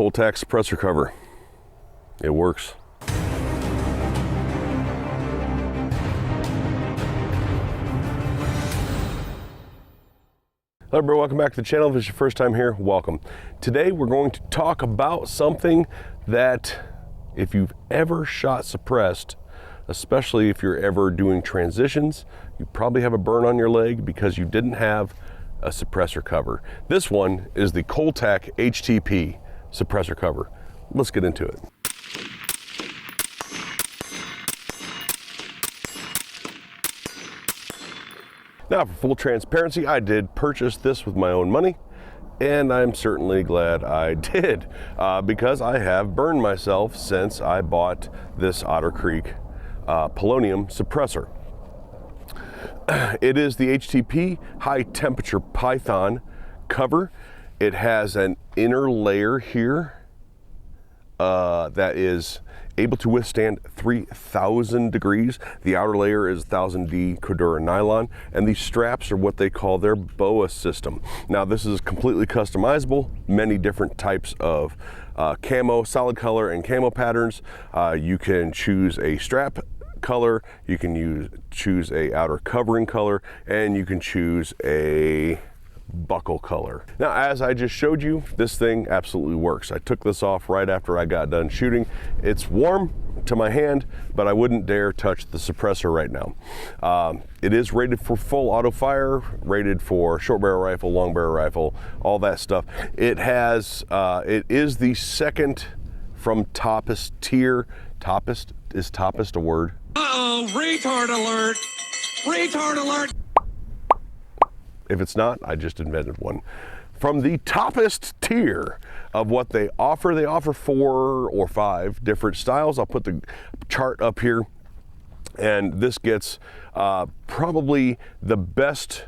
Cole-Tac suppressor cover. It works. Hello everybody, welcome back to the channel. If it's your first time here, welcome. Today we're going to talk about something that if you've ever shot suppressed, especially if you're ever doing transitions, you probably have a burn on your leg because you didn't have a suppressor cover. This one is the Cole-Tac HTP Suppressor cover. Let's get into it. Now, for full transparency, I did purchase this with my own money, and I'm certainly glad I did because I have burned myself since I bought this Otter Creek polonium suppressor. It is the HTP high temperature Python cover. It has an inner layer here that is able to withstand 3,000 degrees. The outer layer is 1000D Cordura nylon, and these straps are what they call their BOA system. Now, this is completely customizable, many different types of camo, solid color and camo patterns. You can choose a strap color, you can choose a outer covering color, and you can choose a buckle color. Now, as I just showed you, this thing absolutely works. I took this off right after I got done shooting. It's warm to my hand, but I wouldn't dare touch the suppressor right now. It is rated for full auto fire, rated for short barrel rifle, long barrel rifle, all that stuff. It has, it is the second from toppest tier. Toppest, is toppest a word? Uh-oh, retard alert! Retard alert! If it's not, I just invented one. From the toppest tier of what they offer 4 or 5 different styles. I'll put the chart up here, and this gets probably the best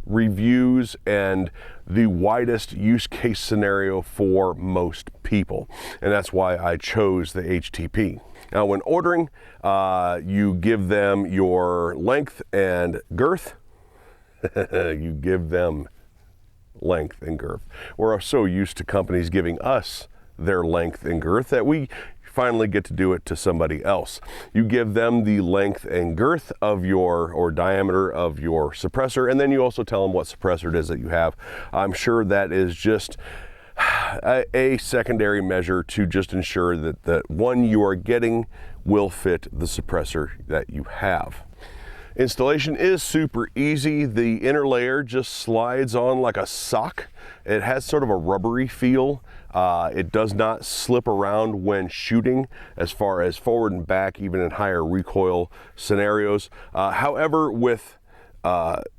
reviews and the widest use case scenario for most people. And that's why I chose the HTP. Now, when ordering, you give them your length and girth. You give them length and girth. We're so used to companies giving us their length and girth that we finally get to do it to somebody else. You give them the length and girth of your, or diameter of your suppressor, and then you also tell them what suppressor it is that you have. I'm sure that is just a secondary measure to just ensure that the one you are getting will fit the suppressor that you have. Installation is super easy. The inner layer just slides on like a sock. It has sort of a rubbery feel. It does not slip around when shooting as far as forward and back, even in higher recoil scenarios. However, with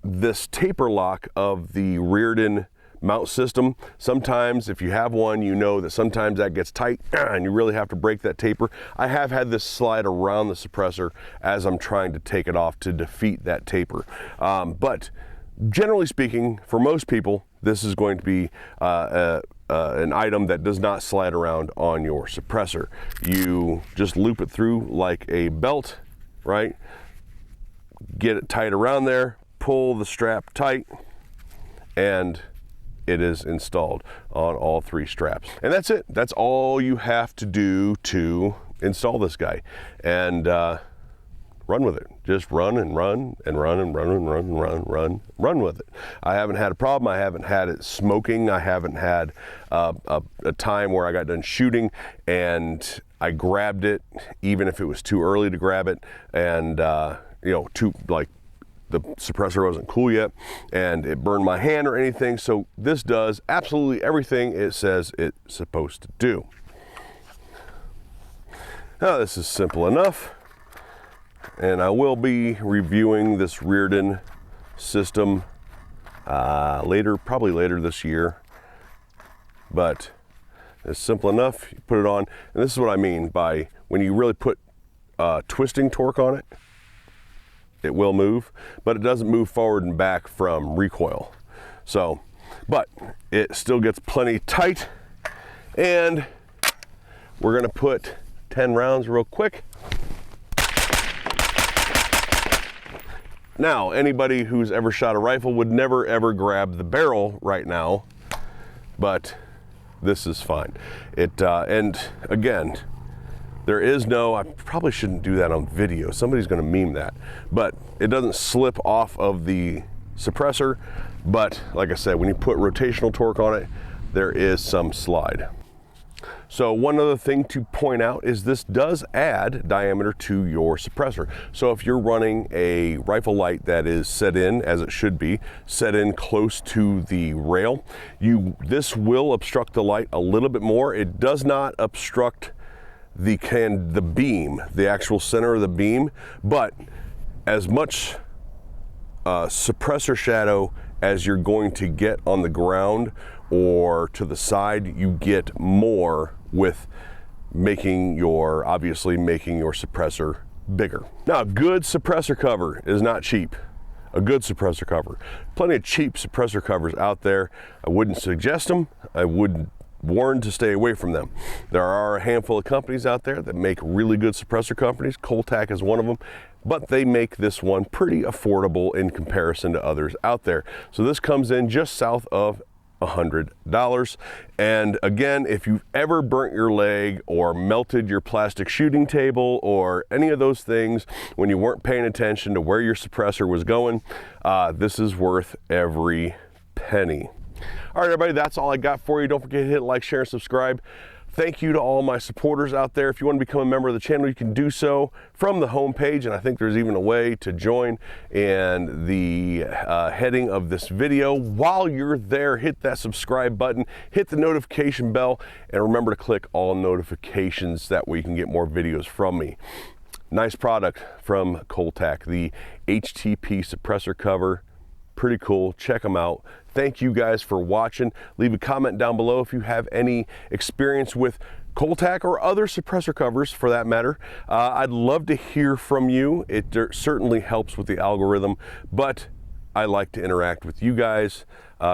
this taper lock of the Reardon mount system, sometimes if you have one, you know that sometimes that gets tight and you really have to break that taper. I have had this slide around the suppressor as I'm trying to take it off to defeat that taper. But generally speaking, for most people, this is going to be an item that does not slide around on your suppressor. You just loop it through like a belt, right? Get it tight around there, pull the strap tight, and it is installed on all 3 straps. And that's it. That's all you have to do to install this guy. And run with it. Just run and run and run and run and run and run with it. I haven't had a problem. I haven't had it smoking. I haven't had a time where I got done shooting and I grabbed it, even if it was too early to grab it, and you know, the suppressor wasn't cool yet and it burned my hand or anything. So this does absolutely everything it says it's supposed to do. Now, this is simple enough, and I will be reviewing this Reardon system probably later this year, but it's simple enough. You put it on, and this is what I mean by when you really put twisting torque on it. It will move, but it doesn't move forward and back from recoil. So, but it still gets plenty tight, and we're gonna put 10 rounds real quick. Now, anybody who's ever shot a rifle would never ever grab the barrel right now, but this is fine. And again, there is no, I probably shouldn't do that on video. Somebody's gonna meme that. But it doesn't slip off of the suppressor. But like I said, when you put rotational torque on it, there is some slide. So one other thing to point out is this does add diameter to your suppressor. So if you're running a rifle light that is set in, as it should be, set in close to the rail, this will obstruct the light a little bit more. It does not obstruct the beam, the actual center of the beam, but as much suppressor shadow as you're going to get on the ground or to the side, you get more with obviously making your suppressor bigger. Now, a good suppressor cover is not cheap. A good suppressor cover. Plenty of cheap suppressor covers out there. I wouldn't suggest them. I would warn to stay away from them. There are a handful of companies out there that make really good suppressor companies. Cole-Tac is one of them, but they make this one pretty affordable in comparison to others out there. So this comes in just south of $100. And again, if you've ever burnt your leg or melted your plastic shooting table or any of those things when you weren't paying attention to where your suppressor was going, this is worth every penny. All right, everybody, that's all I got for you. Don't forget to hit like, share, and subscribe. Thank you to all my supporters out there. If you want to become a member of the channel, you can do so from the homepage, and I think there's even a way to join in the heading of this video. While you're there, hit that subscribe button, hit the notification bell, and remember to click all notifications. That way you can get more videos from me. Nice product from Cole-Tac, the HTP suppressor cover. Pretty cool. Check them out. Thank you guys for watching. Leave a comment down below if you have any experience with Cole-Tac or other suppressor covers for that matter. I'd love to hear from you. It certainly helps with the algorithm, but I like to interact with you guys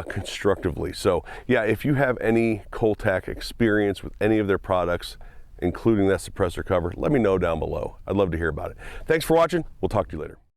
constructively. So yeah, if you have any Cole-Tac experience with any of their products, including that suppressor cover, let me know down below. I'd love to hear about it. Thanks for watching. We'll talk to you later.